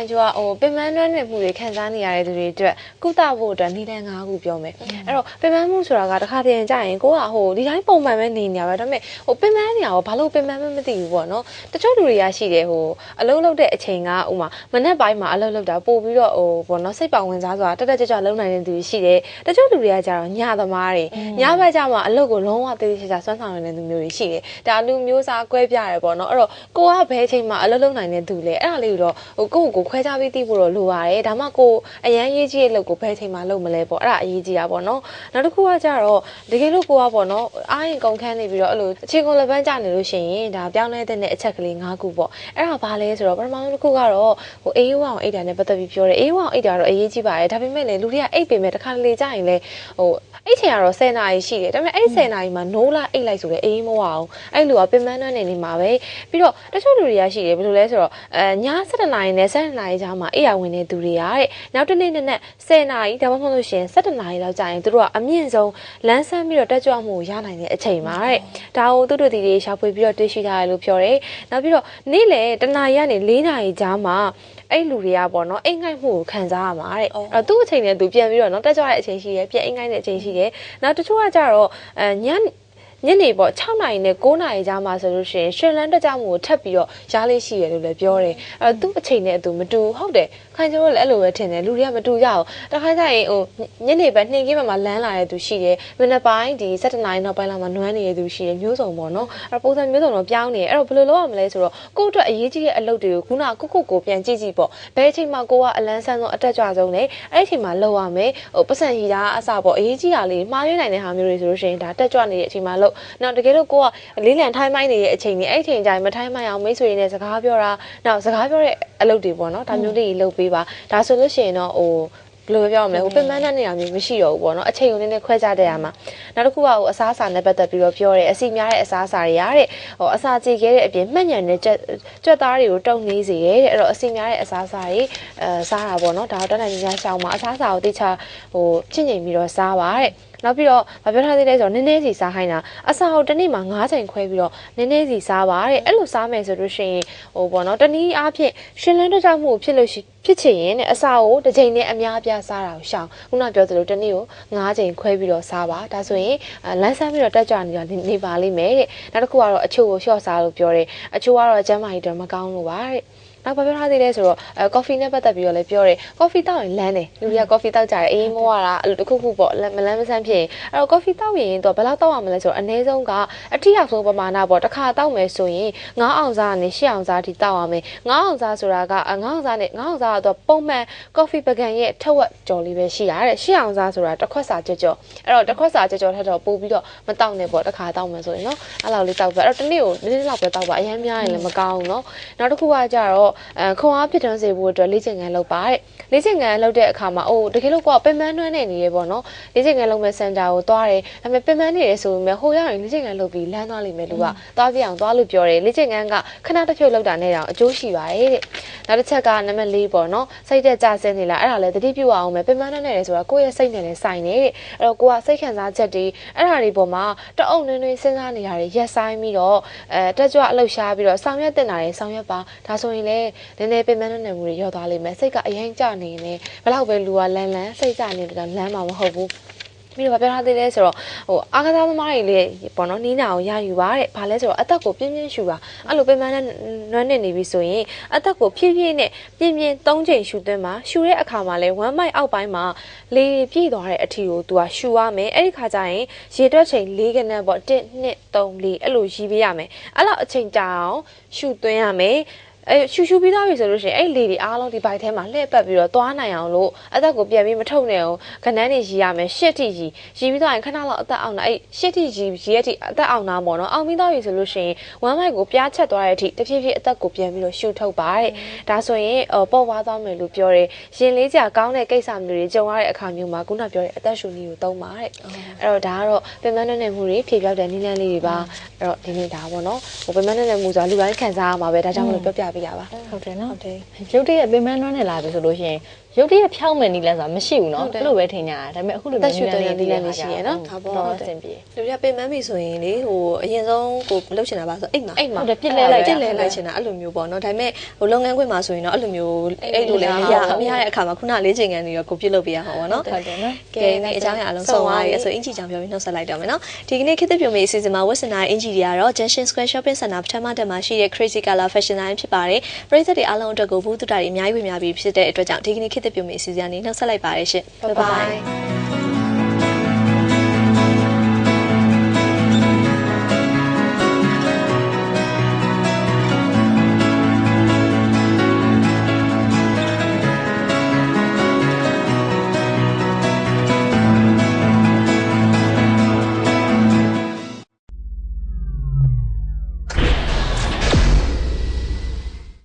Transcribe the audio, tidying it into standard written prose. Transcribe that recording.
ခိုင်ကျော်ကပင်ပန်းနှွမ်းနယ်မှုတွေခံစားနေရတဲ့သူတွေအတွက်ကုသဖို့အတွက်နီလန်9ခုပြောမယ်အဲ့တော့ပင်ပန်းမှုဆိုတာကတစ်ခါတည်းကြာရင်ကိုကဒီတိုင်းပုံမှန်ပဲနေနေရပါဒါပေမဲ့ပင်ပန်းနေရဘာလို့ပင်ပန်းမသိဘူးပေါ့နော်တချို့လူတွေကရှိတယ်အလုပ်လုပ်တဲ့အချိန်ကဥမာမနေ့ပိုင်းမှာအလုပ်လုပ်တာပို့ပြီးတော့ပေါ့နော်စိတ်ပါဝင်စားစွာတက်ကြွလုံနိုင်တဲ့သူရှိတယ်တချို့လူတွေကကြတော့ညသမားတွေညဘက်ကျမှအလုပ်ကိုလုံးဝတေးသေးချာစွမ်းဆောင်နေတဲ့သူမျိုးတွေရှိတယ်ဒါလူမျိုးစားကွဲပြားတယ်ပေါ့နော်အဲ့တော့ကိုကဘယ်အချိန်မှာအလုပ်လုပ်နိုင်တဲ့သူလဲအဲ့ဒါလေးတော့ကိုယ့်ကိုခွဲခြားပြီးသိဖို့တော့လိုပါတယ်ဒါမှကိုအရန်ရေးကြီးရဲ့လုပ်ကိုဘယ်အချိန်မှာလုပ်မလဲပေါ့အဲ့ဒါအရေးကြီးတာပေါ့နော်နောက်တစ်ခုကကြတော့တကယ်လို့ကိုကပေါ့နော်အားရင်ကုန်ခန်းနေပြီးတော့အဲ့လိုအခြေကုန်လက်ပန်းကျနေလို့ရှိရင်ဒါပြောင်းလဲတဲ့အချက်ကလေး9ခုပေါ့အဲ့ဒါဘာလဲဆိုတော့ပထမဆုံးတစ်ခုကတော့အေးဝအောင်အိတ်တာနဲ့ပတ်သက်ပြီးပြောတယ်အေးဝအောင်အိတ်တာတော့အရေးကြီးပါတယ်ဒါပေမဲ့လေလူတွေကအိတ်ပေမဲ့တစ်ခါလေကြာရင်လေအဲ့ချိန်ကတော့10နာရီရှိတယ်ဒါပေမဲ့အဲ့10နာရီမှာနိုးလာအိတ်လိုက်ဆိုလေအေးမဝအောင်အဲ့လူကပင်ပန်းနှွမ်းနေမှာပဲပြီးတော့တချို့လူတွေကရှိတယ်ဘယ်လိုလဲဆိုတော့ည7နာရီနဲ့7နာရီကြားမှာအိတ်ရဝင်နေသူတွေကတဲ့နောက်တစ်နေ့နဲ့10နာရီဒါမှမဟုတ်လို့ရှိရင်7နာရီလောက်ကြာရင်သူတို့ကအမြင့်ဆုံးလမ်းဆန်းပြီးတော့တက်ကြွမှုရနိုင်တဲ့အချိန်မှာတဲ့ဒါကိုသူတို့တွေရှာဖွေပြီးတော့တွေ့ရှိထားတယ်လို့ပြောတယ်နောက်ပြီးတော့နေ့လေတနာရီကနေ4နာရီကြားမှာအဲ့လူတွေကပေါ့နော်အိမ်ငိုက်မှုကိုခံစားရမှာတဲ့အဲ့သူ့အချိန်နဲ့သူပြန်ပြီးတော့နော်တက်ကြွတဲ့အချိန်ရှိတယ်ပြန်အိမ်ငိုက်တဲ့အချိန်ရှိတယ်နောက်တချို့ကကြတော့ညနေပေါ့6နာရီနဲ့9နာရီကြားမှာဆိုလို့ရှိရင်ရှင်လန်းတက်ကြမှုကိုထပ်ပြီးတော့ရားလေးရှိတယ်လို့လည်းပြောတယ်အဲ့သူ့အချိန်နဲ့သူမတူဟုတ်တယ်ခိုင်ကျော်လည်းအဲ့လိုပဲထင်တယ်လူတွေကမတူကြဘူးတခါကျရင်ညနေပဲနှင်းကင်းမှာလမ်းလာတဲ့သူရှိတယ်မနေ့ပိုင်းဒီ7နာရီနောက်ပိုင်းလောက်မှာနွမ်းနေတဲ့သူရှိတယ်မျိုးစုံပေါ့နော်အဲ့ပုံစံမျိုးစုံတော့ပြောင်းနေတယ်အဲ့တော့ဘယ်လိုလုပ်ရမလဲဆိုတော့ကိုယ့်အတွက်အရေးကြီးတဲ့အလုပ်တွေကိုခုနကိုပြန်ကြည့်ပေါ့ဘယ်အချိန်မှာကိုကအလန်းဆန်းဆုံးအတက်ကြွဆုံးလဲအဲ့ဒီအချိန်မှာလုပ်ရမယ်ပတ်စံရီတာအစပေါ့အရေးကြီးတာလေးမှားရွေးနိုင်တဲ့ဟာမျိုးတွေဆိုလို့ရှိရင်ဒါတက်ကြွနေတဲ့အချိန်မှာလုပ်နောက်တကယ်လို့ကိုကလေးလံထိုင်းမိုင်းနေတဲ့အချိန်ကြီးအဲ့အချိန်ကျရင်မထိုင်းမိုင်းအောင်မိတ်ဆွေတွေနဲ့စကားပြောတာနောက်စကားပြောတဲ့အလုပ်တွေပေါ့နော်ဒါမျိုးလေးလုပ်ပေးပါဒါဆိုလို့ရှိရင်တော့ဘယ်လိုပြောရမလဲပင်ပန်းတဲ့နေရာမျိုးမရှိတော့ဘူးပေါ့နော်အချိန်ကိုနည်းနည်းခွဲခြားတဲ့ရမှာနောက်တစ်ခုကအစားအစာနဲ့ပတ်သက်ပြီးတော့ပြောတယ်အစီများတဲ့အစားအစာတွေရတဲ့အစာကြေခဲတဲ့အပြင်မှတ်ညံတဲ့ကြွက်သားတွေကိုတုံနေစေတဲ့အဲ့တော့အစီများတဲ့အစားအစာတွေစားတာပေါ့နော်ဒါတော့တန်းနိုင်များရှောင်းမှာအစားအစာကိုတိကျချင့်ချိန်ပြီးတော့စားပါတဲ့နောက်ပြီးတော့ဗပြောထားသေးလဲဆိုတော့နည်းနည်းစီစားခိုင်းတာအစာကိုတစ်နေ့မှာ9ချိန်ခွဲပြီးတော့နည်းနည်းစီစားပါတဲ့အဲ့လိုစားမယ်ဆိုလို့ရှိရင်ပေါ့နော်တနည်းအားဖြင့်ရှင်လန်းတက်ကြမှုဖြစ်ချင်ရင်အစာကိုတစ်ချိန်နဲ့အများအပြားစားတာကိုရှောင်ခုနပြောသလိုတစ်နေ့ကို9ချိန်ခွဲပြီးတော့စားပါဒါဆိုရင်လမ်းဆန်းပြီးတော့တက်ကြနေပါလိမ့်မယ်တဲ့နောက်တစ်ခုကတော့အချို့ကိုလျှော့စားလို့ပြောတယ်အချို့ကတော့ကျန်းမာရေးတော့မကောင်းလို့ပါတဲ့နောက်ပြောထားသေးလဲဆိုတော့ကော်ဖီနဲ့ပတ်သက်ပြီးတော့လည်းပြောတယ်ကော်ဖီတောက်ရင်လမ်းတယ်လူတွေကကော်ဖီတောက်ကြတယ်အေးမောရတာအဲ့လိုတစ်ခုခုပေါ့မလန်းမဆန်းဖြစ်ရင်အဲ့တော့ကော်ဖီတောက်ရင်တော့ဘယ်လောက်တောက်ရမလဲဆိုတော့အနည်းဆုံးကအထီရောက်ဆုံးပမာဏပေါ့တစ်ခါတောက်မယ်ဆိုရင်9အောင်စားနဲ့10အောင်စားအထိတောက်ရမယ်9အောင်စားဆိုတာက9အောင်စားနဲ့9အောင်စားကတော့ပုံမှန်ကော်ဖီပကံရဲ့ထက်ဝက်ကျော်လေးပဲရှိတာတဲ့10အောင်စားဆိုတာတစ်ခွက်စာကြော်အဲ့တော့တစ်ခွက်စာကြော်ထက်တော့ပို့ပြီးတော့မတောက်နဲ့ပေါ့တစ်ခါတောက်မယ်ဆိုရင်နော်အဲ့လောက်လေးတောက်ပဲအဲ့တော့တစ်နေ့ကိုနည်းနည်းလောက်ပဲတောက်ပါအရင်များရင်လည်းမကောင်းဘူးနော်နောက်တစ်ခုကကြတော့ခွန်အားဖြစ်ထွန်းစေဖို့အတွက်လေ့ကျင့်ခန်းလုပ်ပါတဲ့လေ့ကျင့်ခန်းလုပ်တဲ့အခါမှာတကယ်လို့ကိုကပင်ပန်းနှွမ်းနေရပေါ့နော်လေ့ကျင့်ခန်းလုပ်မဲ့စင်တာကိုသွားတယ်ဒါပေမဲ့ပင်ပန်းနေရဆိုပေမဲ့ဟိုရောက်ရင်လေ့ကျင့်ခန်းလုပ်ပြီးလမ်းသွားလိမ့်မယ်လူကသွားပြအောင်သွားလို့ပြောတယ်လေ့ကျင့်ခန်းကခဏတစ်ဖြုတ်လောက်တာနဲ့တောင်အကျိုးရှိပါတယ်တဲ့နောက်တစ်ချက်ကနံပါတ်4ပေါ့နော်စိတ်သက်ကြဆင်းနေလားအဲ့ဒါလည်းတတိပြုအောင်မယ်ပင်ပန်းနေတယ်ဆိုတာကိုယ့်ရဲ့စိတ်နဲ့လည်းဆိုင်နေတဲ့အဲ့တော့ကိုကစိတ်ခံစားချက်တွေအဲ့ဒါတွေပေါ်မှာတအုပ်နွင်းစဉ်းစားနေရတယ်ရက်ဆိုင်ပြီးတော့တက်ကြွအလှရှားပြီးတော့ဆောင်ရွက်တင်တာတွေဆောင်ရွက်ပါဒါဆိုရင်လည်းနည်းနည်းပင်ပန်းနေမှုတွေရောသွားလိမ့်မယ်စိတ်ကအရင်ကြနေနေဘယ်လောက်ပဲလူကလန်းစိတ်ကြနေတဲ့လမ်းမှာမဟုတ်ဘူးပြီးတော့ပြောထားသေးလဲဆိုတော့အားကစားသမားတွေလည်းပေါ့နော်နီးနာကိုရယူပါတဲ့ဘာလဲဆိုတော့အသက်ကိုပြင်းပြင်းရှူပါအဲ့လိုပင်ပန်းနဲ့နွမ်းနေပြီဆိုရင်အသက်ကိုဖြည်းဖြည်းနဲ့ပြင်းပြင်း3ချိန်ရှူသွင်းပါရှူတဲ့အခါမှာလဲ1မိုက်အောက်ပိုင်းမှာလေပြည့်သွားတဲ့အထီကိုသူကရှူရမယ်အဲ့ဒီခါကျရင်ရေတွက်ချိန်4ခဏပေါ့1 2 3 4အဲ့လိုရီးပေးရမယ်အဲ့လောက်အချိန်ကြာအောင်ရှူသွင်းရမယ်ရှူပြီးသားပြီဆိုလို့ရှိရင်အဲ့လေတွေအားလုံးဒီဘိုက်ထဲမှာလှည့်ပတ်ပြီးတော့သွားနိုင်အောင်လို့အသက်ကိုပြန်ပြီးမထုတ်နဲ့အောင်ခဏန်းနေရီရမယ်ရှစ်ထိရီပြီးသွားရင်ခဏလောက်အသက်အောင်တာအဲ့ရှစ်ထိရီရဲ့ထိအသက်အောင်တာပေါ့နော်အောင်ပြီးသားပြီဆိုလို့ရှိရင်ဝမ်းမိုက်ကိုပြားချက်သွားတဲ့အထိတဖြည်းဖြည်းအသက်ကိုပြန်ပြီးတော့ရှူထုတ်ပါတဲ့ဒါဆိုရင်ပေါ့ပွားသွားမယ်လို့ပြောတယ်ရင်လေးကြာကောင်းတဲ့ကိစ္စမျိုးတွေကြုံရတဲ့အခါမျိုးမှာခုနပြောတဲ့အသက်ရှူနည်းကိုသုံးပါတဲ့အဲ့တော့ဒါကတော့ပင်ပန်းနေမှုတွေဖြေပြောက်တဲ့နည်းလမ်းလေးတွေပါအဲ့တော့ဒီနေ့ဒါပေါ့နော်ပင်ပန်းနေမှုဆိုတာလူတိုင်းခံစားရမှာပဲဒါကြောင့်မလို့ပြောပြပေးရပါဟုတ်တယ်နော်ဟုတ်တယ်ရုပ်တရက်ပင်ပန်းနှွမ်းနေလာပြီဆိုလို့ရှိရင် ရုပ်တရက်ဖြောင်းမယ်နီးလဲဆိုတာမရှိဘူးနော်အဲ့လိုပဲထင်ကြတာဒါပေမဲ့အခုလိုမျိုးနီးလန်းလေးရှိရနော်ဒါပေါ့အဆင်ပြေလူပြပင်ပန်းပြီဆိုရင်လေဟိုအရင်ဆုံးကိုမလုပ်ချင်တာပါဆိုအိမ်မှာဟုတ်တယ်ပြစ်လဲလိုက်ချင်တာအဲ့လိုမျိုးပေါ့နော်ဒါပေမဲ့ဟိုလုပ်ငန်းခွင်မှာဆိုရင်တော့အဲ့လိုမျိုးအဲ့လိုလည်းမရတဲ့အခါမှာခုနလေးချိန်ကန်နေတော့ကိုပြစ်လုပ်ပေးရအောင်ပေါ့နော်ဟုတ်တယ်နော်ကဲဒီအကြောင်းအရာအလုံးစုံသွားပြီဆိုအင်ဂျီကြောင်ပြောပြီးနှုတ်ဆက်လိုက်တော့မယ်နော်ဒီကနေ့ခေတ်သစ်ပြုံမေအစီအစဉ်မှာဝတ်ဆင်တာအင်ဂျီတွေကတော့ Junction Square Shopping Center ပထမတက်မှာရှိတဲ့ Crazy Color Fashion Line ဖြစ်ပါတယ်ပရိသတ်တွေအားလုံးအတွက်ကိုဘူးတူတာတွေအများကြီးဝင်များပြီးဖြစ်တဲ့အတွက်ကြောင့်ဒီကနေ့ခေတ်သစ်ပြုံမေအစီအစဉ်ကနေနှုတ်ဆက်လိုက်ပါတယ်ရှင် Bye bye